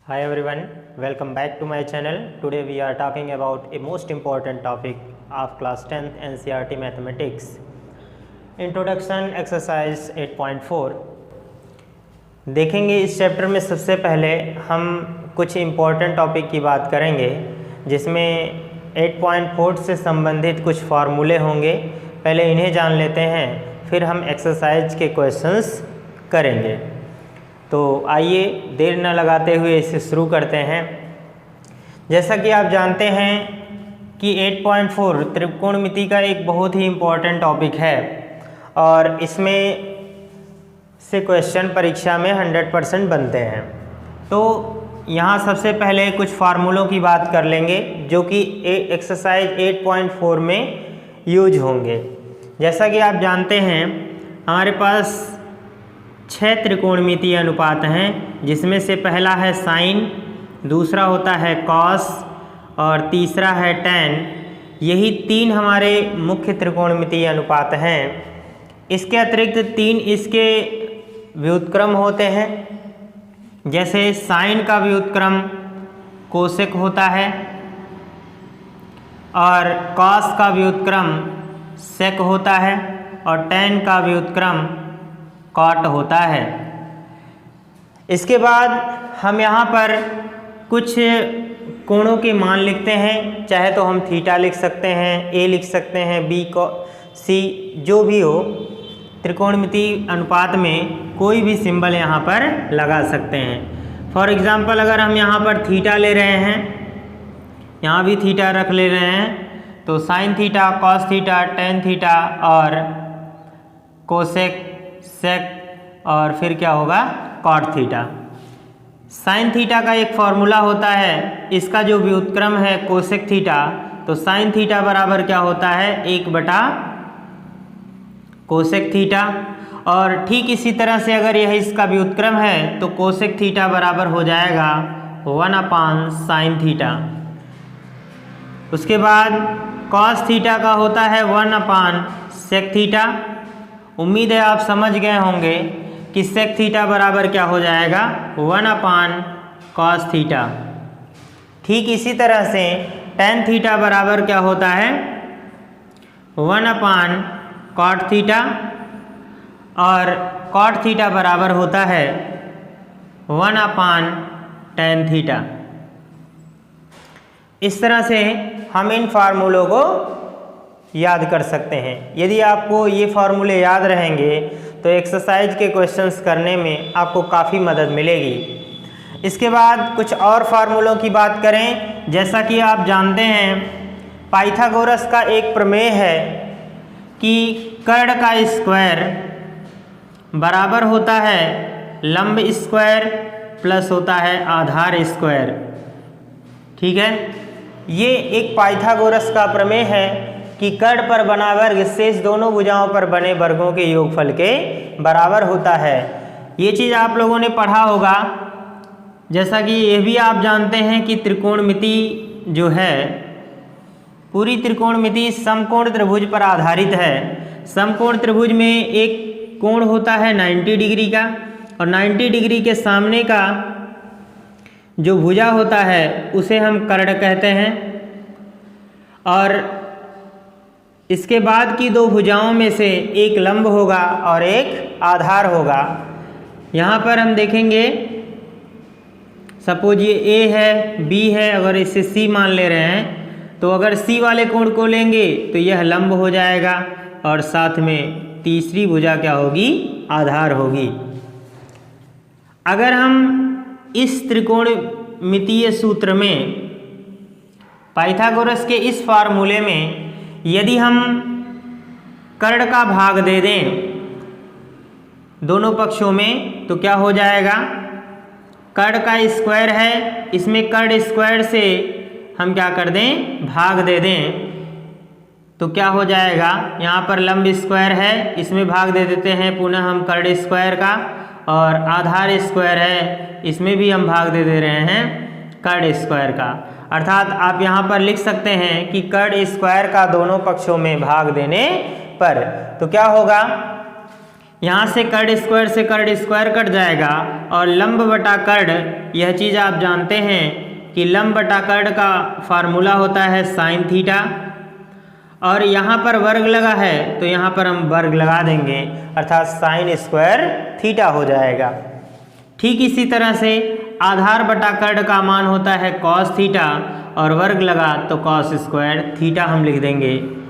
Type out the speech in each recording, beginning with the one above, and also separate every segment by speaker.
Speaker 1: Hi everyone, welcome back to my channel. Today we are talking about a most important topic of class 10th NCERT Mathematics. Introduction exercise 8.4. देखेंगे इस chapter में सबसे पहले हम कुछ important topic की बात करेंगे जिसमें 8.4 से संबंधित कुछ फार्मूले होंगे। पहले इन्हें जान लेते हैं, फिर हम एक्सरसाइज के क्वेश्चंस करेंगे। तो आइए देर न लगाते हुए इसे शुरू करते हैं। जैसा कि आप जानते हैं कि 8.4 त्रिकोणमिति का एक बहुत ही इम्पोर्टेंट टॉपिक है और इसमें से क्वेश्चन परीक्षा में 100% बनते हैं। तो यहाँ सबसे पहले कुछ फार्मूलों की बात कर लेंगे जो कि एक्सरसाइज 8.4 में यूज होंगे। जैसा कि आप जानते हैं हमारे पास 6 त्रिकोणमितीय अनुपात हैं, जिसमें से पहला है साइन, दूसरा होता है कॉस और तीसरा है टैन। यही 3 हमारे मुख्य त्रिकोणमितीय अनुपात हैं। इसके अतिरिक्त 3 इसके व्युत्क्रम होते हैं। जैसे साइन का व्युत्क्रम कोसेक होता है और कॉस का व्युत्क्रम सेक होता है और टैन का व्युत्क्रम कॉट होता है। इसके बाद हम यहाँ पर कुछ कोणों के मान लिखते हैं, चाहे तो हम थीटा लिख सकते हैं, ए लिख सकते हैं, बी को सी, जो भी हो। त्रिकोणमितीय अनुपात में कोई भी सिंबल यहाँ पर लगा सकते हैं। फॉर एग्जांपल अगर हम यहाँ पर थीटा ले रहे हैं, यहाँ भी थीटा रख ले रहे हैं, तो sine theta, cos theta, tan theta और कोसेक, सेक और फिर क्या होगा कॉट थीटा। साइन थीटा का एक फॉर्मूला होता है, इसका जो व्युत्क्रम है कोसेक थीटा, तो साइन थीटा बराबर क्या होता है 1/, कोसेक थीटा। और ठीक इसी तरह से अगर यह इसका व्युत्क्रम है तो कोसेक थीटा बराबर हो जाएगा 1/साइन थीटा। उसके बाद कॉस थीटा का होता है 1/सेक थीटा। उम्मीद है आप समझ गए होंगे कि सेक थीटा बराबर क्या हो जाएगा 1/कॉस थीटा। ठीक इसी तरह से टैन थीटा बराबर क्या होता है 1/कॉट थीटा और कॉट थीटा बराबर होता है 1/टैन थीटा। इस तरह से हम इन फार्मूलों को याद कर सकते हैं। यदि आपको ये फार्मूले याद रहेंगे तो एक्सरसाइज के क्वेश्चंस करने में आपको काफ़ी मदद मिलेगी। इसके बाद कुछ और फार्मूलों की बात करें। जैसा कि आप जानते हैं पाइथागोरस का एक प्रमेय है कि कर्ण का स्क्वायर बराबर होता है लंब स्क्वायर प्लस होता है आधार स्क्वायर। ठीक है, ये एक पाइथागोरस का प्रमेय है कि कर्ण पर बना वर्ग शेष दोनों भुजाओं पर बने वर्गों के योगफल के बराबर होता है। ये चीज़ आप लोगों ने पढ़ा होगा। जैसा कि ये भी आप जानते हैं कि त्रिकोणमिति जो है, पूरी त्रिकोणमिति समकोण त्रिभुज पर आधारित है। समकोण त्रिभुज में एक कोण होता है 90 डिग्री का और 90 डिग्री के सामने का जो भुजा होता है उसे हम कर्ण कहते हैं और इसके बाद की 2 भुजाओं में से एक लंब होगा और एक आधार होगा। यहाँ पर हम देखेंगे, सपोज ये ए है, बी है, अगर इसे सी मान ले रहे हैं तो अगर सी वाले कोण को लेंगे तो यह लंब हो जाएगा और साथ में तीसरी भुजा क्या होगी आधार होगी। अगर हम इस त्रिकोणमितीय सूत्र में पाइथागोरस के इस फार्मूले में यदि हम कर्ण का भाग दे दें दोनों पक्षों में तो क्या हो जाएगा, कर्ण का स्क्वायर है, इसमें कर्ण स्क्वायर से हम क्या कर दें भाग दे दें तो क्या हो जाएगा, यहाँ पर लंब स्क्वायर है, इसमें भाग दे देते हैं पुनः हम कर्ण स्क्वायर का, और आधार स्क्वायर है, इसमें भी हम भाग दे रहे हैं कर्ण स्क्वायर का। अर्थात आप यहाँ पर लिख सकते हैं कि कर्ण स्क्वायर का दोनों पक्षों में भाग देने पर तो क्या होगा यहाँ से कर्ड स्क्वायर कट जाएगा और लंब बटा कर्ड, यह चीज़ आप जानते हैं कि लंब बटा कर्ड का फार्मूला होता है साइन थीटा, और यहाँ पर वर्ग लगा है तो यहाँ पर हम वर्ग लगा देंगे अर्थात साइन स्क्वायर थीटा हो जाएगा। ठीक इसी तरह से आधार बटा कर्ड का मान होता है कॉस थीटा और वर्ग लगा तो कॉस स्क्वायर थीटा हम लिख देंगे।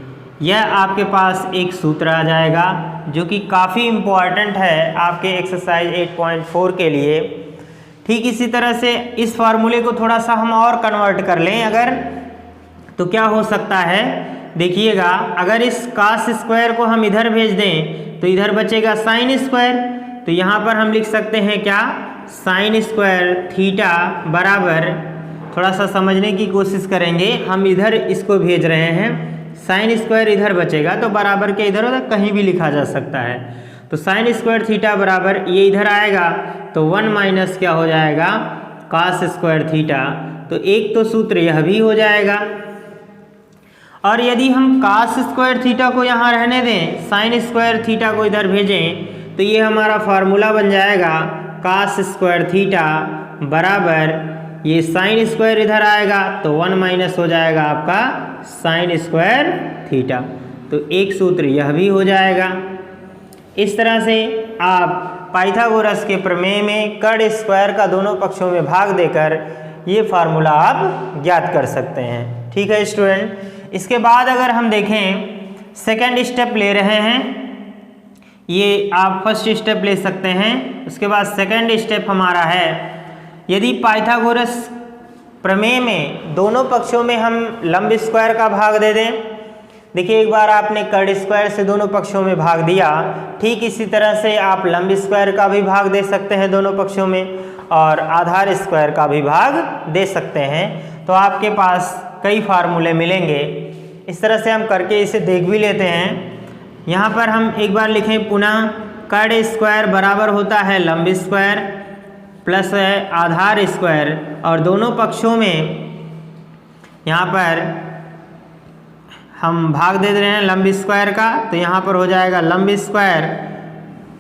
Speaker 1: यह आपके पास एक सूत्र आ जाएगा जो कि काफ़ी इम्पॉर्टेंट है आपके एक्सरसाइज 8.4 के लिए। ठीक इसी तरह से इस फार्मूले को थोड़ा सा हम और कन्वर्ट कर लें अगर, तो क्या हो सकता है देखिएगा, अगर इस कॉस स्क्वायर को हम इधर भेज दें तो इधर बचेगा साइन स्क्वायर, तो यहाँ पर हम लिख सकते हैं क्या, साइन स्क्वायर थीटा बराबर, थोड़ा सा समझने की कोशिश करेंगे, हम इधर इसको भेज रहे हैं, साइन स्क्वायर इधर बचेगा तो बराबर के इधर उधर कहीं भी लिखा जा सकता है, तो साइन स्क्वायर थीटा बराबर ये इधर आएगा तो 1 माइनस क्या हो जाएगा, कॉस स्क्वायर थीटा। तो एक तो सूत्र यह भी हो जाएगा, और यदि हम कॉस स्क्वायर थीटा को यहाँ रहने दें, साइन स्क्वायर थीटा को इधर भेजें तो ये हमारा फार्मूला बन जाएगा कॉस स्क्वायर थीटा बराबर, ये साइन स्क्वायर इधर आएगा तो 1 माइनस हो जाएगा आपका साइन स्क्वायर थीटा। तो एक सूत्र यह भी हो जाएगा। इस तरह से आप पाइथागोरस के प्रमेय में कर्ड स्क्वायर का दोनों पक्षों में भाग देकर ये फार्मूला आप ज्ञात कर सकते हैं। ठीक है स्टूडेंट। इसके बाद अगर हम देखें सेकेंड स्टेप ले रहे हैं, ये आप फर्स्ट स्टेप ले सकते हैं, उसके बाद सेकेंड स्टेप हमारा है, यदि पाइथागोरस प्रमेय में दोनों पक्षों में हम लंब स्क्वायर का भाग दे दें, देखिए एक बार आपने कर्ड स्क्वायर से दोनों पक्षों में भाग दिया, ठीक इसी तरह से आप लंब स्क्वायर का भी भाग दे सकते हैं दोनों पक्षों में, और आधार स्क्वायर का भी भाग दे सकते हैं, तो आपके पास कई फार्मूले मिलेंगे। इस तरह से हम करके इसे देख भी लेते हैं। यहाँ पर हम एक बार लिखें पुनः, कर्ड स्क्वायर बराबर होता है लंब स्क्वायर प्लस है आधार स्क्वायर, और दोनों पक्षों में यहाँ पर हम भाग दे रहे हैं लंब स्क्वायर का, तो यहाँ पर हो जाएगा लंब स्क्वायर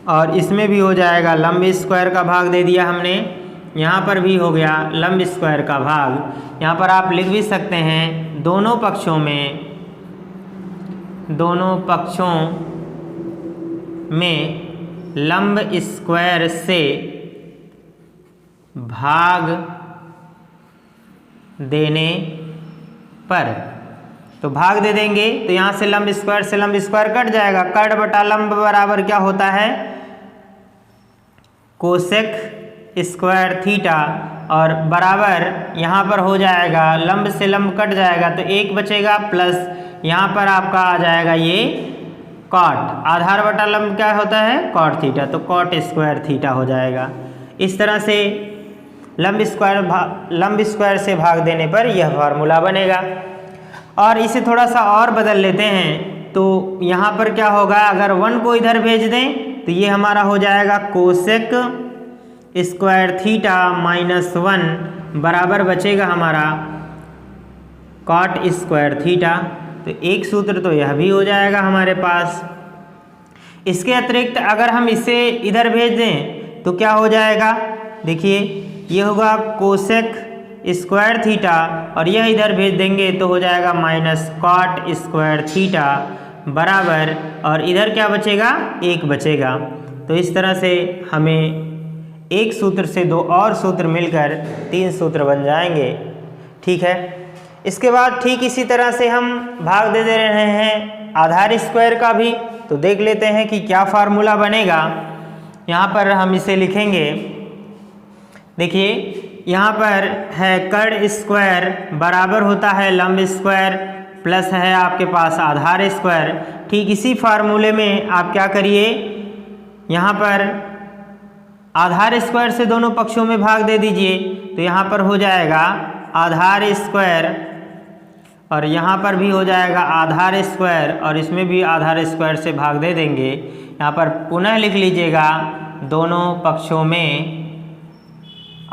Speaker 1: और इसमें भी हो जाएगा लंब स्क्वायर का भाग दे दिया हमने, यहाँ पर भी हो गया लंब स्क्वायर का भाग। यहाँ पर आप लिख भी सकते हैं दोनों पक्षों में लंब स्क्वायर से भाग देने पर, तो भाग दे देंगे तो यहाँ से लंब स्क्वायर कट जाएगा, कर्ड बटा लंब बराबर क्या होता है, कोसेक स्क्वायर थीटा, और बराबर यहाँ पर हो जाएगा लंब से लंब कट जाएगा तो एक बचेगा, प्लस यहाँ पर आपका आ जाएगा ये कॉट, आधार बटा लंब क्या होता है, कॉट थीटा, तो कॉट स्क्वायर थीटा हो जाएगा। इस तरह से लंब स्क्वायर से भाग देने पर यह फार्मूला बनेगा। और इसे थोड़ा सा और बदल लेते हैं, तो यहाँ पर क्या होगा, अगर 1 को इधर भेज दें तो ये हमारा हो जाएगा कोसेक स्क्वायर थीटा माइनस 1 बराबर बचेगा हमारा कॉट स्क्वायर थीटा। तो एक सूत्र तो यह भी हो जाएगा हमारे पास। इसके अतिरिक्त अगर हम इसे इधर भेज दें तो क्या हो जाएगा, देखिए ये होगा कोसेक स्क्वायर थीटा, और यह इधर भेज देंगे तो हो जाएगा माइनस कॉट स्क्वायर थीटा बराबर, और इधर क्या बचेगा, एक बचेगा। तो इस तरह से हमें एक सूत्र से दो और सूत्र मिलकर 3 सूत्र बन जाएंगे। ठीक है। इसके बाद ठीक इसी तरह से हम भाग दे रहे हैं आधार स्क्वायर का भी, तो देख लेते हैं कि क्या फार्मूला बनेगा। यहाँ पर हम इसे लिखेंगे, देखिए यहाँ पर है कर्ड स्क्वायर बराबर होता है लंब स्क्वायर प्लस है आपके पास आधार स्क्वायर। ठीक इसी फार्मूले में आप क्या करिए, यहाँ पर आधार स्क्वायर से दोनों पक्षों में भाग दे दीजिए, तो यहाँ पर हो जाएगा आधार स्क्वायर और यहाँ पर भी हो जाएगा आधार स्क्वायर, और इसमें भी आधार स्क्वायर से भाग दे देंगे। यहाँ पर पुनः लिख लीजिएगा दोनों पक्षों में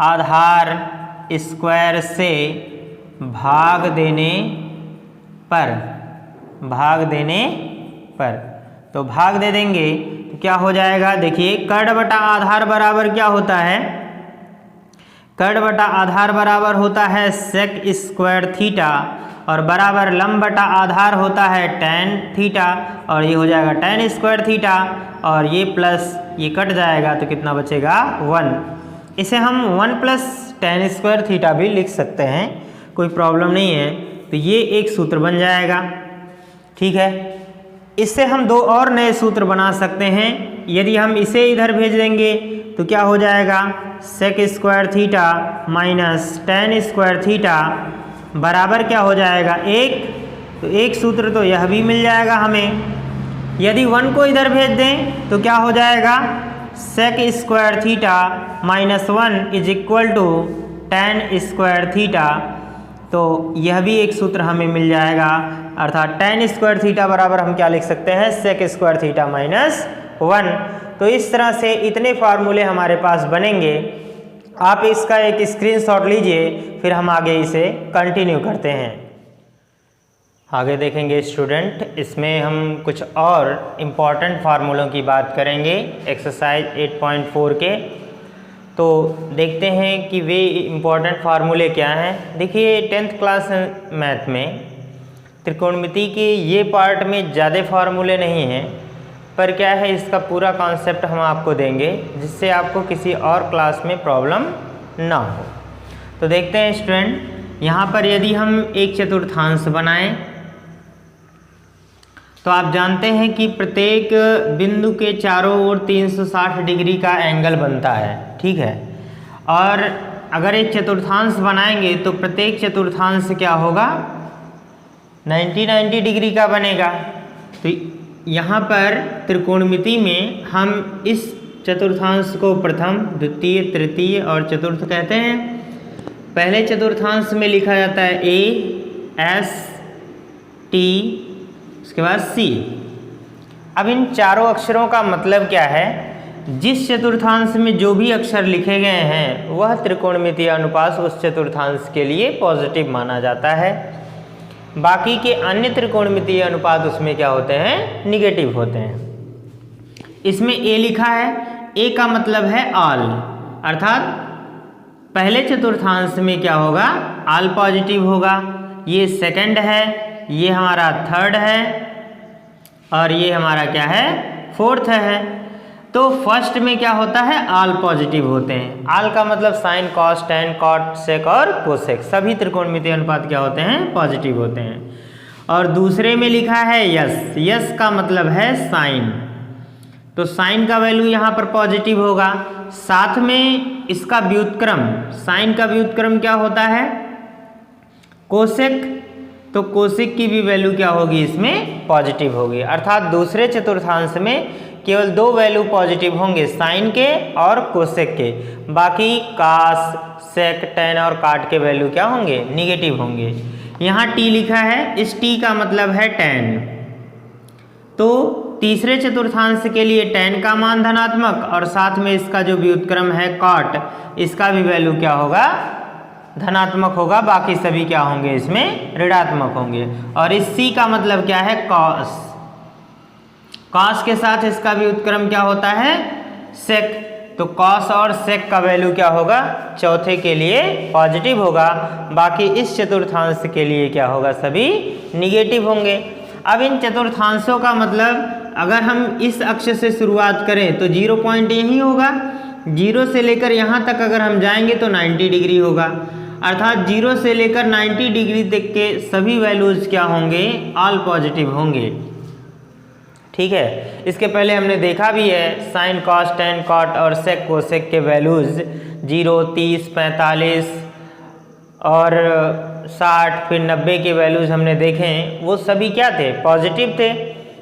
Speaker 1: आधार स्क्वायर से भाग देने पर तो भाग दे देंगे तो क्या हो जाएगा, देखिए कर्ण बटा आधार बराबर क्या होता है, कर्ण बटा आधार बराबर होता है सेक स्क्वायर थीटा और बराबर लंब बटा आधार होता है tan थीटा और ये हो जाएगा tan स्क्वायर थीटा और ये प्लस ये कट जाएगा तो कितना बचेगा 1। इसे हम 1 प्लस tan स्क्वायर थीटा भी लिख सकते हैं, कोई प्रॉब्लम नहीं है। तो ये एक सूत्र बन जाएगा, ठीक है। इससे हम दो और नए सूत्र बना सकते हैं। यदि हम इसे इधर भेज देंगे तो क्या हो जाएगा, sec square theta minus tan square theta बराबर क्या हो जाएगा 1। तो एक सूत्र तो यह भी मिल जाएगा हमें। यदि 1 को इधर भेज दें तो क्या हो जाएगा, sec square theta minus 1 is equal to tan square theta. तो यह भी एक सूत्र हमें मिल जाएगा, अर्थात tan स्क्वायर थीटा बराबर हम क्या लिख सकते हैं, सेक स्क्वायर थीटा माइनस 1। तो इस तरह से इतने फार्मूले हमारे पास बनेंगे। आप इसका एक स्क्रीनशॉट लीजिए, फिर हम आगे इसे कंटिन्यू करते हैं। आगे देखेंगे स्टूडेंट, इसमें हम कुछ और इम्पॉर्टेंट फार्मूलों की बात करेंगे एक्सरसाइज 8.4 के। तो देखते हैं कि वे इम्पॉर्टेंट फार्मूले क्या हैं। देखिए 10th क्लास मैथ में त्रिकोणमिति के ये पार्ट में ज़्यादा फार्मूले नहीं हैं, पर क्या है इसका पूरा कॉन्सेप्ट हम आपको देंगे जिससे आपको किसी और क्लास में प्रॉब्लम ना हो। तो देखते हैं स्टूडेंट, यहाँ पर यदि हम एक चतुर्थांश बनाएं तो आप जानते हैं कि प्रत्येक बिंदु के चारों ओर 360 डिग्री का एंगल बनता है, ठीक है। और अगर एक चतुर्थांश बनाएंगे तो प्रत्येक चतुर्थांश क्या होगा, 90 डिग्री का बनेगा। तो यहाँ पर त्रिकोणमिति में हम इस चतुर्थांश को प्रथम, द्वितीय, तृतीय और चतुर्थ कहते हैं। पहले चतुर्थांश में लिखा जाता है A, S, T, उसके बाद C। अब इन चारों अक्षरों का मतलब क्या है, जिस चतुर्थांश में जो भी अक्षर लिखे गए हैं वह त्रिकोणमितीय अनुपात उस चतुर्थांश के लिए पॉजिटिव माना जाता है। बाकी के अन्य त्रिकोणमितीय अनुपात उसमें क्या होते हैं, निगेटिव होते हैं। इसमें A लिखा है, A का मतलब है ऑल, अर्थात पहले चतुर्थांश में क्या होगा, ऑल पॉजिटिव होगा। ये सेकंड है, ये हमारा थर्ड है और ये हमारा क्या है, फोर्थ है। तो फर्स्ट में क्या होता है, ऑल पॉजिटिव होते हैं। ऑल का मतलब साइन, कॉस, टैन, कॉट, सेक और कोसेक, सभी त्रिकोणमितीय अनुपात क्या होते हैं, पॉजिटिव होते हैं। और दूसरे में लिखा है यस, यस का मतलब है साइन, तो साइन का वैल्यू यहाँ पर पॉजिटिव होगा। साथ में इसका व्युत्क्रम, साइन का व्युत्क्रम क्या होता है, कोसेक, तो कोसेक की भी वैल्यू क्या होगी, इसमें पॉजिटिव होगी। अर्थात दूसरे चतुर्थांश में केवल दो वैल्यू पॉजिटिव होंगे, साइन के और कोसेक के। बाकी कास, सेक, टैन और काट के वैल्यू क्या होंगे, निगेटिव होंगे। यहाँ टी लिखा है, इस टी का मतलब है टैन। तो तीसरे चतुर्थांश के लिए टैन का मान धनात्मक और साथ में इसका जो व्युत्क्रम है कॉट, इसका भी वैल्यू क्या होगा, धनात्मक होगा। बाकी सभी क्या होंगे, इसमें ऋणात्मक होंगे। और इस सी का मतलब क्या है, कॉस, कॉस के साथ इसका व्युत्क्रम क्या होता है, सेक, तो कॉस और सेक का वैल्यू क्या होगा, चौथे के लिए पॉजिटिव होगा। बाकी इस चतुर्थांश के लिए क्या होगा, सभी निगेटिव होंगे। अब इन चतुर्थांशों का मतलब अगर हम इस अक्ष से शुरुआत करें तो 0 पॉइंट यही होगा, 0 से लेकर यहाँ तक अगर हम जाएंगे तो 90 डिग्री होगा। अर्थात 0 से लेकर 90 डिग्री तक के सभी वैल्यूज क्या होंगे, ऑल पॉजिटिव होंगे, ठीक है। इसके पहले हमने देखा भी है, साइन, कॉस, टैन, कॉट और सेक, कोसेक के वैल्यूज 0, 30, 45 और 60 फिर 90 के वैल्यूज हमने देखे, वो सभी क्या थे, पॉजिटिव थे।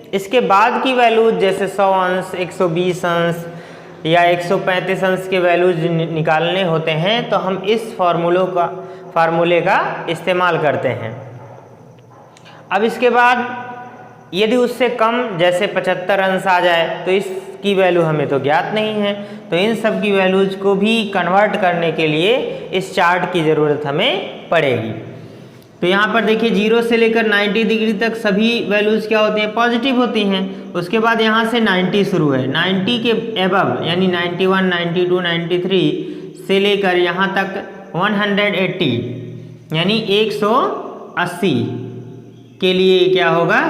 Speaker 1: इसके बाद की वैल्यूज जैसे 100 अंश, 120 अंश या 135 अंश के वैल्यूज निकालने होते हैं तो हम इस फार्मूले का इस्तेमाल करते हैं। अब इसके बाद यदि उससे कम जैसे 75 अंश आ जाए तो इसकी वैल्यू हमें तो ज्ञात नहीं है, तो इन सब की वैल्यूज को भी कन्वर्ट करने के लिए इस चार्ट की ज़रूरत हमें पड़ेगी। तो यहाँ पर देखिए 0 से लेकर 90 डिग्री तक सभी वैल्यूज़ क्या होती हैं, पॉजिटिव होती हैं। उसके बाद यहाँ से 90 शुरू है, 90 के एबव यानी 91, 92, 93 से लेकर यहाँ तक 180 यानी 180 के लिए क्या होगा,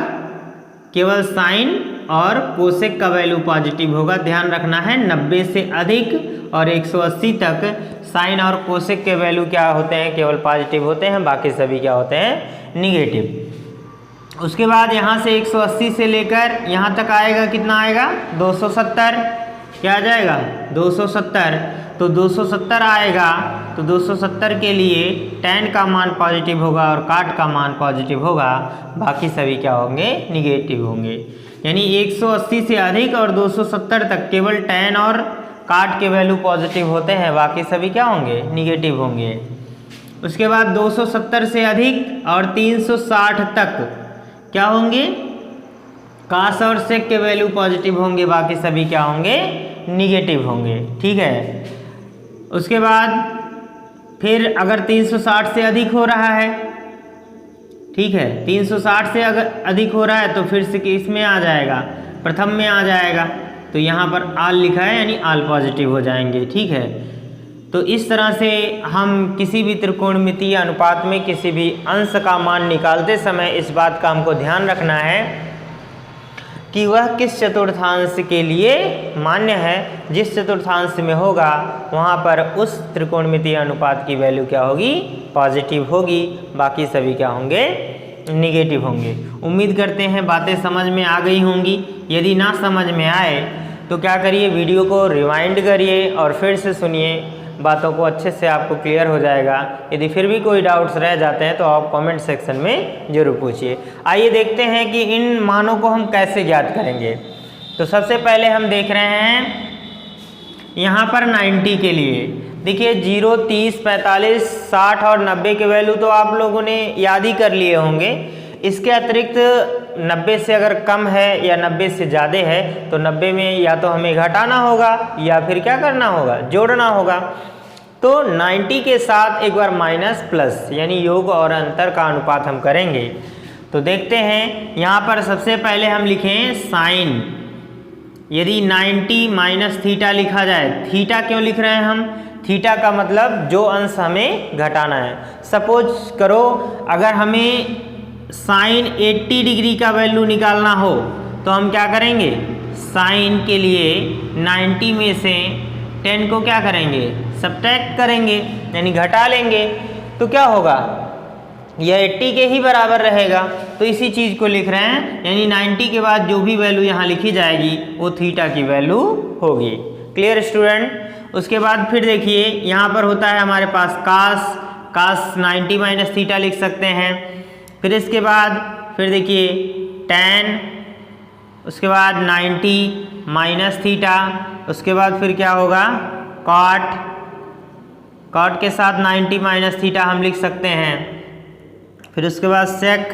Speaker 1: केवल साइन और कोसेक का वैल्यू पॉजिटिव होगा। ध्यान रखना है 90 से अधिक और 180 तक साइन और कोसेक के वैल्यू क्या होते हैं, केवल पॉजिटिव होते हैं, बाकी सभी क्या होते हैं, निगेटिव। उसके बाद यहाँ से 180 से लेकर यहाँ तक आएगा, कितना आएगा, 270। क्या आ जाएगा, 270। तो 270 आएगा तो 270 के लिए tan का मान पॉजिटिव होगा और काट का मान पॉजिटिव होगा, बाकी सभी क्या होंगे, निगेटिव होंगे। यानी 180 से अधिक और 270 तक केवल tan और काट के वैल्यू पॉजिटिव होते हैं, बाकी सभी क्या होंगे, निगेटिव होंगे। उसके बाद 270 से अधिक और 360 तक क्या होंगे, कास और सेक के वैल्यू पॉजिटिव होंगे, बाकी सभी क्या होंगे, निगेटिव होंगे। ठीक है। उसके बाद फिर अगर 360 से अधिक हो रहा है, ठीक है, 360 से अगर अधिक हो रहा है तो फिर से इसमें आ जाएगा, प्रथम में आ जाएगा, तो यहाँ पर आल लिखा है यानी आल पॉजिटिव हो जाएंगे। ठीक है। तो इस तरह से हम किसी भी त्रिकोणमितीय अनुपात में किसी भी अंश का मान निकालते समय इस बात का हमको ध्यान रखना है कि वह किस चतुर्थांश के लिए मान्य है। जिस चतुर्थांश में होगा वहाँ पर उस त्रिकोणमितीय अनुपात की वैल्यू क्या होगी, पॉजिटिव होगी, बाकी सभी क्या होंगे, निगेटिव होंगे। उम्मीद करते हैं बातें समझ में आ गई होंगी। यदि ना समझ में आए तो क्या करिए, वीडियो को रिवाइंड करिए और फिर से सुनिए, बातों को अच्छे से आपको क्लियर हो जाएगा। यदि फिर भी कोई डाउट्स रह जाते हैं तो आप कमेंट सेक्शन में ज़रूर पूछिए। आइए देखते हैं कि इन मानों को हम कैसे ज्ञात करेंगे। तो सबसे पहले हम देख रहे हैं यहाँ पर 90 के लिए। देखिए 0, 30, 45, 60 और 90 के वैल्यू तो आप लोगों ने याद ही कर लिए होंगे। इसके अतिरिक्त 90 से अगर कम है या 90 से ज़्यादा है तो 90 में या तो हमें घटाना होगा या फिर क्या करना होगा, जोड़ना होगा। तो 90 के साथ एक बार माइनस प्लस यानी योग और अंतर का अनुपात हम करेंगे। तो देखते हैं यहाँ पर सबसे पहले हम लिखें साइन। यदि 90 माइनस थीटा लिखा जाए, थीटा क्यों लिख रहे हैं हम, थीटा का मतलब जो अंश हमें घटाना है। सपोज करो अगर हमें साइन 80 डिग्री का वैल्यू निकालना हो तो हम क्या करेंगे, साइन के लिए 90 में से 10 को क्या करेंगे, सब्ट्रैक्ट करेंगे यानी घटा लेंगे। तो क्या होगा, यह 80 के ही बराबर रहेगा। तो इसी चीज़ को लिख रहे हैं, यानी 90 के बाद जो भी वैल्यू यहाँ लिखी जाएगी वो थीटा की वैल्यू होगी। Clear student. उसके बाद फिर देखिए यहाँ पर होता है हमारे पास कास 90 माइनस थीटा लिख सकते हैं। फिर इसके बाद फिर देखिए tan, उसके बाद 90 माइनस थीटा, उसके बाद फिर क्या होगा कॉट के साथ 90 माइनस थीटा हम लिख सकते हैं। फिर उसके बाद सेक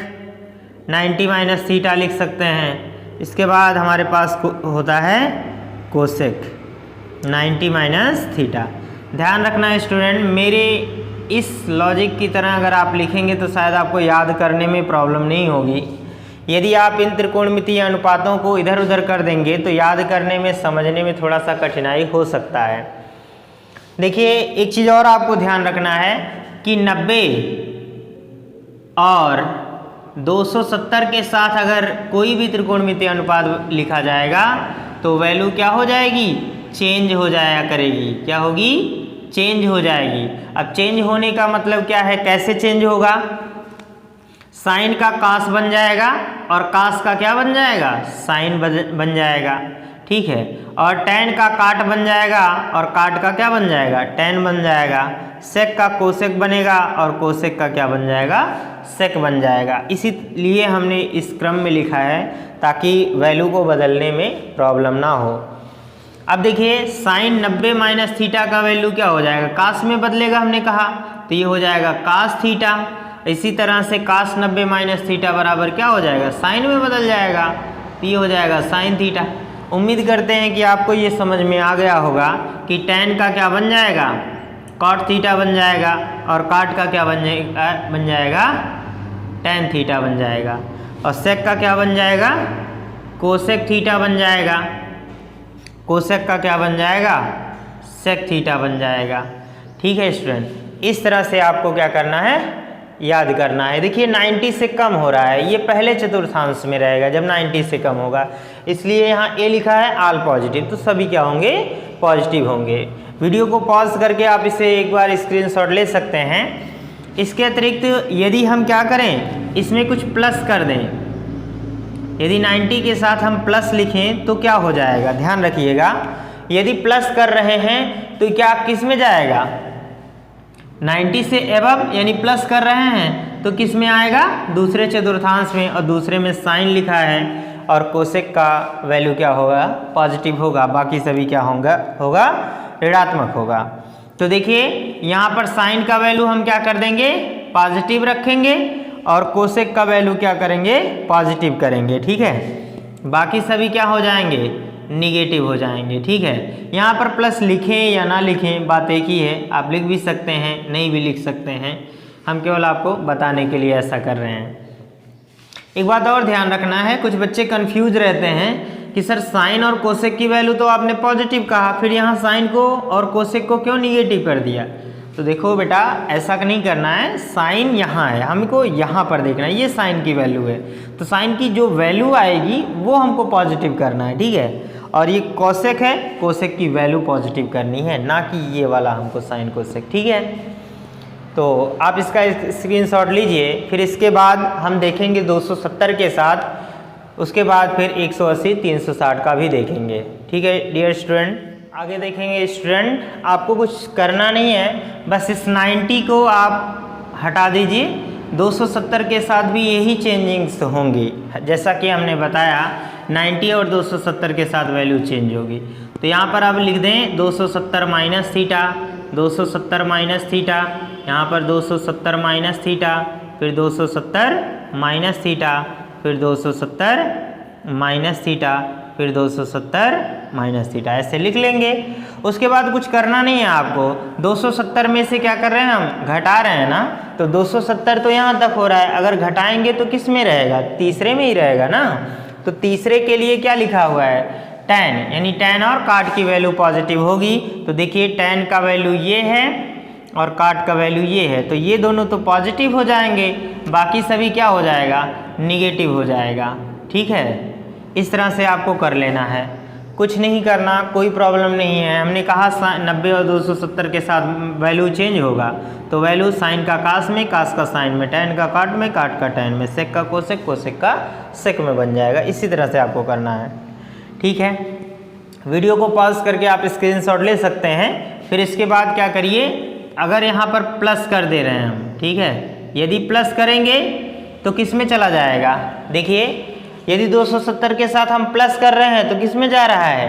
Speaker 1: 90 माइनस थीटा लिख सकते हैं। इसके बाद हमारे पास होता है कोसेक 90 माइनस थीटा। ध्यान रखना है स्टूडेंट, मेरे इस लॉजिक की तरह अगर आप लिखेंगे तो शायद आपको याद करने में प्रॉब्लम नहीं होगी। यदि आप इन त्रिकोणमितीय अनुपातों को इधर उधर कर देंगे तो याद करने में, समझने में थोड़ा सा कठिनाई हो सकता है। देखिए एक चीज़ और आपको ध्यान रखना है कि 90 और 270 के साथ अगर कोई भी त्रिकोणमितीय अनुपात लिखा जाएगा तो वैल्यू क्या हो जाएगी, चेंज हो जाया करेगी। क्या होगी, चेंज हो जाएगी। अब चेंज होने का मतलब क्या है, कैसे चेंज होगा, साइन का कास बन जाएगा और कास का क्या बन जाएगा, साइन बन जाएगा। ठीक है। और tan का काट बन जाएगा और काट का क्या बन जाएगा, tan बन जाएगा। सेक का कोसेक बनेगा और कोसेक का क्या बन जाएगा, सेक बन जाएगा। इसीलिए हमने इस क्रम में लिखा है ताकि वैल्यू को बदलने में प्रॉब्लम ना हो। अब देखिए साइन 90 माइनस थीटा का वैल्यू क्या हो जाएगा, कास में बदलेगा हमने कहा, तो ये हो जाएगा कास थीटा। इसी तरह से कास 90 माइनस थीटा बराबर क्या हो जाएगा, साइन में बदल जाएगा, तो ये हो जाएगा साइन थीटा। उम्मीद करते हैं कि आपको ये समझ में आ गया होगा कि tan का क्या बन जाएगा, कॉट थीटा बन जाएगा और काट का क्या बन जाएगा, tan थीटा बन जाएगा, और सेक का क्या बन जाएगा, कोसेक थीटा बन जाएगा। कोसेक का क्या बन जाएगा, सेक थीटा बन जाएगा। ठीक है स्टूडेंट, इस तरह से आपको क्या करना है, याद करना है। देखिए 90 से कम हो रहा है, ये पहले चतुर्थांश में रहेगा जब 90 से कम होगा, इसलिए यहाँ ए लिखा है ऑल पॉजिटिव, तो सभी क्या होंगे, पॉजिटिव होंगे। वीडियो को पॉज करके आप इसे एक बार स्क्रीनशॉट ले सकते हैं। इसके अतिरिक्त यदि हम क्या करें, इसमें कुछ प्लस कर दें, यदि 90 के साथ हम प्लस लिखें तो क्या हो जाएगा, ध्यान रखिएगा। यदि प्लस कर रहे हैं तो क्या किस में जाएगा, 90 से एबव यानी प्लस कर रहे हैं तो किस में आएगा, दूसरे चतुर्थांश में, और दूसरे में साइन लिखा है, और कोसेक का वैल्यू क्या होगा, पॉजिटिव होगा, बाकी सभी क्या होगा ऋणात्मक होगा। तो देखिए यहाँ पर साइन का वैल्यू हम क्या कर देंगे, पॉजिटिव रखेंगे, और कोसेक का वैल्यू क्या करेंगे, पॉजिटिव करेंगे। ठीक है, बाकी सभी क्या हो जाएंगे, निगेटिव हो जाएंगे। ठीक है, यहाँ पर प्लस लिखें या ना लिखें बात एक ही है, आप लिख भी सकते हैं, नहीं भी लिख सकते हैं, हम केवल आपको बताने के लिए ऐसा कर रहे हैं। एक बात और ध्यान रखना है, कुछ बच्चे कंफ्यूज रहते हैं कि सर साइन और कोसेक की वैल्यू तो आपने पॉजिटिव कहा, फिर यहाँ साइन को और कोसेक को क्यों निगेटिव कर दिया। तो देखो बेटा, ऐसा नहीं करना है, साइन यहाँ है, हमको यहाँ पर देखना है, ये साइन की वैल्यू है, तो साइन की जो वैल्यू आएगी वो हमको पॉजिटिव करना है। ठीक है, और ये कोसेक है, कोसेक की वैल्यू पॉजिटिव करनी है, ना कि ये वाला हमको साइन कोसेक। ठीक है, तो आप इसका स्क्रीनशॉट लीजिए। फिर इसके बाद हम देखेंगे 270 के साथ, उसके बाद फिर 180, 360 का भी देखेंगे। ठीक है डियर स्टूडेंट, आगे देखेंगे स्टूडेंट, आपको कुछ करना नहीं है, बस इस 90 को आप हटा दीजिए, 270 के साथ भी यही चेंजिंग्स होंगी, जैसा कि हमने बताया 90 और 270 के साथ वैल्यू चेंज होगी। तो यहाँ पर आप लिख दें 270 माइनस थीटा, 270 माइनस थीटा, यहाँ पर 270 माइनस थीटा, फिर 270 माइनस थीटा, फिर 270 माइनस थीटा, फिर 270 माइनस थीटा, ऐसे लिख लेंगे। उसके बाद कुछ करना नहीं है आपको, 270 में से क्या कर रहे हैं, हम घटा रहे हैं ना, तो 270 तो यहाँ तक हो रहा है, अगर घटाएंगे तो किस में रहेगा, तीसरे में ही रहेगा ना। तो तीसरे के लिए क्या लिखा हुआ है, tan, यानी tan और काट की वैल्यू पॉजिटिव होगी। तो देखिए tan का वैल्यू ये है और काट का वैल्यू ये है, तो ये दोनों तो पॉजिटिव हो जाएंगे, बाकी सभी क्या हो जाएगा, निगेटिव हो जाएगा। ठीक है, इस तरह से आपको कर लेना है, कुछ नहीं करना, कोई प्रॉब्लम नहीं है। हमने कहा 90 और 270 के साथ वैल्यू चेंज होगा, तो वैल्यू साइन का कास में, कास का साइन में, tan का काट में, काट का tan में, सेक का कोसेक, कोसेक का सेक में बन जाएगा। इसी तरह से आपको करना है। ठीक है, वीडियो को पॉज करके आप स्क्रीनशॉट ले सकते हैं। फिर इसके बाद क्या करिए, अगर यहाँ पर प्लस कर दे रहे हैं हम, ठीक है, यदि प्लस करेंगे तो किस में चला जाएगा, देखिए यदि 270 के साथ हम प्लस कर रहे हैं तो किस में जा रहा है,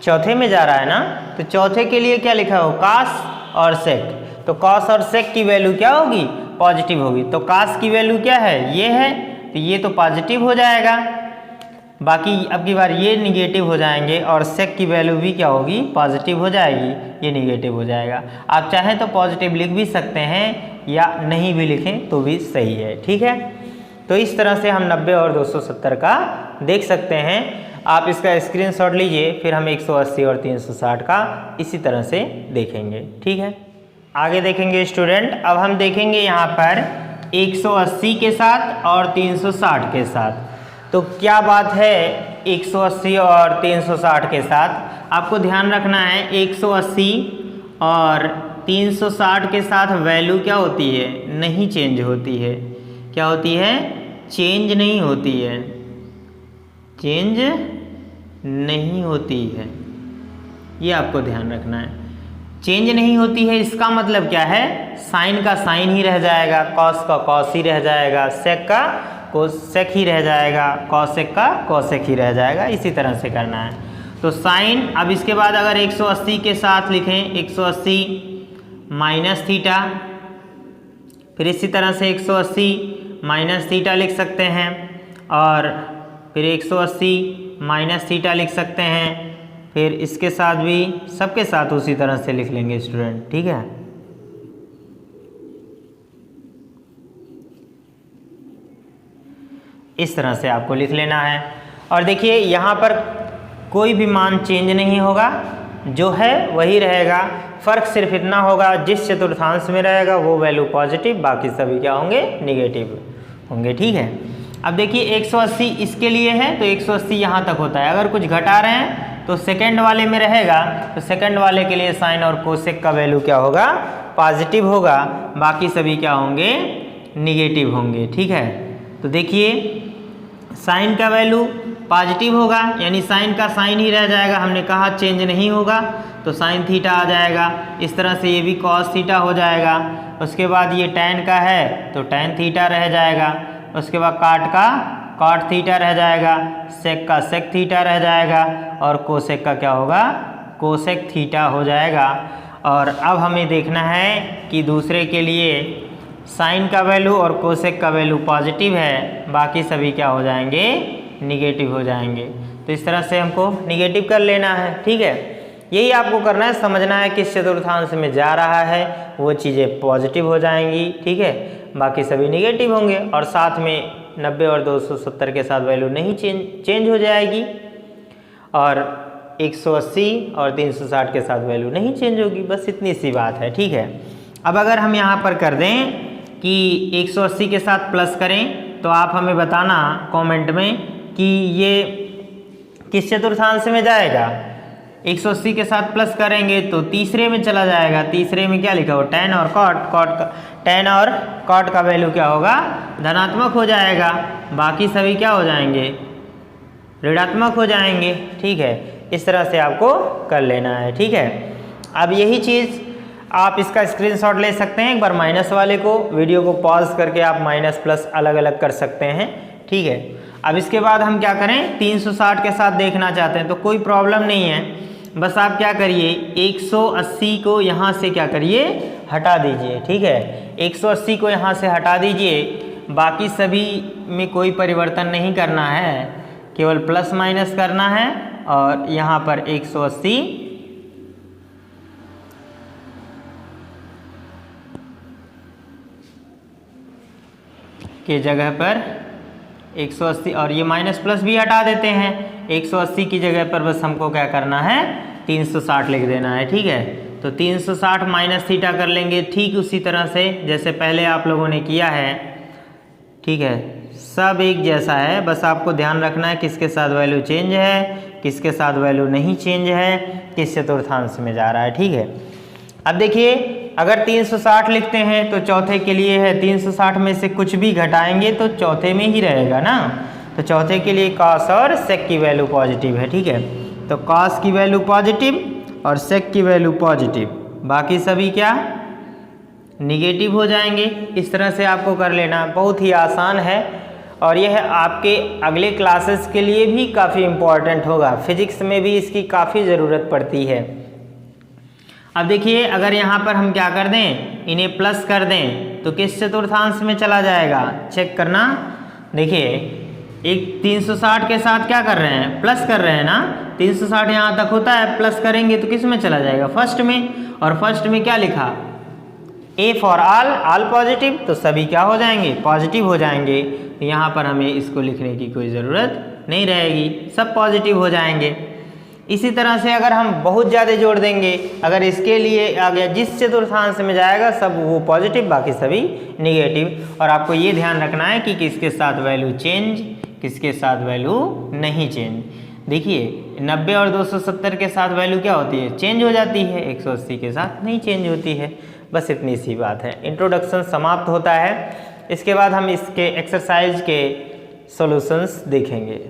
Speaker 1: चौथे में जा रहा है ना। तो चौथे के लिए क्या लिखा हो, कास और सेक, तो कास और सेक की वैल्यू क्या होगी, पॉजिटिव होगी। तो कास की वैल्यू क्या है, ये है, तो ये तो पॉजिटिव हो जाएगा, बाकी अब की बार ये निगेटिव हो जाएंगे, और सेक की वैल्यू भी क्या होगी, पॉजिटिव हो जाएगी, ये निगेटिव हो जाएगा। आप चाहें तो पॉजिटिव लिख भी सकते हैं या नहीं भी लिखें तो भी सही है। ठीक है, तो इस तरह से हम 90 और 270 का देख सकते हैं। आप इसका स्क्रीनशॉट लीजिए, फिर हम 180 और 360 का इसी तरह से देखेंगे। ठीक है, आगे देखेंगे स्टूडेंट, अब हम देखेंगे यहाँ पर 180 के साथ और 360 के साथ। तो क्या बात है 180 और 360 के साथ, आपको ध्यान रखना है 180 और 360 के साथ वैल्यू क्या होती है, नहीं चेंज होती है। क्या होती है, चेंज नहीं होती है, चेंज नहीं होती है, ये आपको ध्यान रखना है। चेंज नहीं होती है इसका मतलब क्या है, साइन का साइन ही रह जाएगा, कॉस का कॉस ही रह जाएगा, सेक का कोसेक ही रह जाएगा, कॉसेक का कॉसेक ही रह जाएगा। इसी तरह से करना है। तो साइन, अब इसके बाद अगर 180 के साथ लिखें 180 माइनस थीटा, फिर इसी तरह से 180 माइनस थीटा लिख सकते हैं, और फिर 180 माइनस थीटा लिख सकते हैं, फिर इसके साथ भी सबके साथ उसी तरह से लिख लेंगे स्टूडेंट। ठीक है, इस तरह से आपको लिख लेना है। और देखिए यहाँ पर कोई भी मान चेंज नहीं होगा, जो है वही रहेगा। फ़र्क सिर्फ इतना होगा, जिस चतुर्थांश में रहेगा वो वैल्यू पॉजिटिव, बाकी सभी क्या होंगे, निगेटिव होंगे। ठीक है, अब देखिए 180 इसके लिए है तो 180 यहाँ तक होता है। अगर कुछ घटा रहे हैं तो सेकंड वाले में रहेगा, तो सेकंड वाले के लिए साइन और कोसेक का वैल्यू क्या होगा, पॉजिटिव होगा, बाकी सभी क्या होंगे, निगेटिव होंगे। ठीक है, तो देखिए साइन का वैल्यू पॉजिटिव होगा, यानी साइन का साइन ही रह जाएगा, हमने कहा चेंज नहीं होगा, तो साइन थीटा आ जाएगा। इस तरह से ये भी कॉस थीटा हो जाएगा। उसके बाद ये टैन का है तो टैन थीटा रह जाएगा। उसके बाद काट का कॉट थीटा रह जाएगा, सेक का सेक थीटा रह जाएगा, और कोसेक का क्या होगा, कोसेक थीटा हो जाएगा। और अब हमें देखना है कि दूसरे के लिए साइन का वैल्यू और कोसेक का वैल्यू पॉजिटिव है, बाकी सभी क्या हो जाएंगे, निगेटिव हो जाएंगे। तो इस तरह से हमको निगेटिव कर लेना है। ठीक है, यही आपको करना है, समझना है किस चतुर्थांश में जा रहा है, वो चीज़ें पॉजिटिव हो जाएंगी। ठीक है, बाकी सभी निगेटिव होंगे, और साथ में 90 और 270 के साथ वैल्यू नहीं चेंज हो जाएगी, और 180 और 360 के साथ वैल्यू नहीं चेंज होगी। बस इतनी सी बात है। ठीक है, अब अगर हम यहाँ पर कर दें कि 180 के साथ प्लस करें, तो आप हमें बताना कमेंट में कि ये किस चतुर्थांश में जाएगा। 180 के साथ प्लस करेंगे तो तीसरे में चला जाएगा। तीसरे में क्या लिखा हो, टैन और कॉट का टैन और कॉट का वैल्यू क्या होगा, धनात्मक हो जाएगा, बाकी सभी क्या हो जाएंगे, ऋणात्मक हो जाएंगे। ठीक है, इस तरह से आपको कर लेना है। ठीक है, अब यही चीज़ आप इसका स्क्रीनशॉट ले सकते हैं। एक बार माइनस वाले को, वीडियो को पॉज करके आप माइनस प्लस अलग अलग कर सकते हैं। ठीक है, अब इसके बाद हम क्या करें, 360 के साथ देखना चाहते हैं तो कोई प्रॉब्लम नहीं है, बस आप क्या करिए, 180 को यहाँ से क्या करिए, हटा दीजिए। ठीक है, 180 को यहाँ से हटा दीजिए, बाकी सभी में कोई परिवर्तन नहीं करना है, केवल प्लस माइनस करना है, और यहाँ पर 180 के जगह पर 180 और ये माइनस प्लस भी हटा देते हैं। 180 की जगह पर बस हमको क्या करना है, 360 लिख देना है। ठीक है, तो 360 माइनस थीटा कर लेंगे, ठीक उसी तरह से जैसे पहले आप लोगों ने किया है। ठीक है, सब एक जैसा है, बस आपको ध्यान रखना है किसके साथ वैल्यू चेंज है, किसके साथ वैल्यू नहीं चेंज है, किस चतुर्थांश में जा रहा है। ठीक है, अब देखिए अगर 360 लिखते हैं तो चौथे के लिए है, 360 में से कुछ भी घटाएंगे तो चौथे में ही रहेगा ना, तो चौथे के लिए कॉस और सेक की वैल्यू पॉजिटिव है। ठीक है, तो कॉस की वैल्यू पॉजिटिव और सेक की वैल्यू पॉजिटिव, बाकी सभी क्या, निगेटिव हो जाएंगे। इस तरह से आपको कर लेना, बहुत ही आसान है, और यह आपके अगले क्लासेस के लिए भी काफ़ी इम्पॉर्टेंट होगा। फिजिक्स में भी इसकी काफ़ी ज़रूरत पड़ती है। अब देखिए अगर यहाँ पर हम क्या कर दें, इन्हें प्लस कर दें तो किस चतुर्थांश में चला जाएगा, चेक करना। देखिए एक 360 के साथ क्या कर रहे हैं, प्लस कर रहे हैं ना, 360 यहाँ तक होता है, प्लस करेंगे तो किस में चला जाएगा, फर्स्ट में। और फर्स्ट में क्या लिखा, ए फॉर ऑल पॉजिटिव, तो सभी क्या हो जाएंगे, पॉजिटिव हो जाएंगे। यहाँ पर हमें इसको लिखने की कोई ज़रूरत नहीं रहेगी, सब पॉजिटिव हो जाएंगे। इसी तरह से अगर हम बहुत ज़्यादा जोड़ देंगे, अगर इसके लिए आ गया जिस चतुर्थांश में जाएगा सब वो पॉजिटिव, बाकी सभी निगेटिव। और आपको ये ध्यान रखना है कि किसके साथ वैल्यू चेंज, किसके साथ वैल्यू नहीं चेंज। देखिए 90 और 270 के साथ वैल्यू क्या होती है, चेंज हो जाती है, 180 के साथ नहीं चेंज होती है। बस इतनी सी बात है। इंट्रोडक्शन समाप्त होता है, इसके बाद हम इसके एक्सरसाइज के सॉल्यूशंस देखेंगे।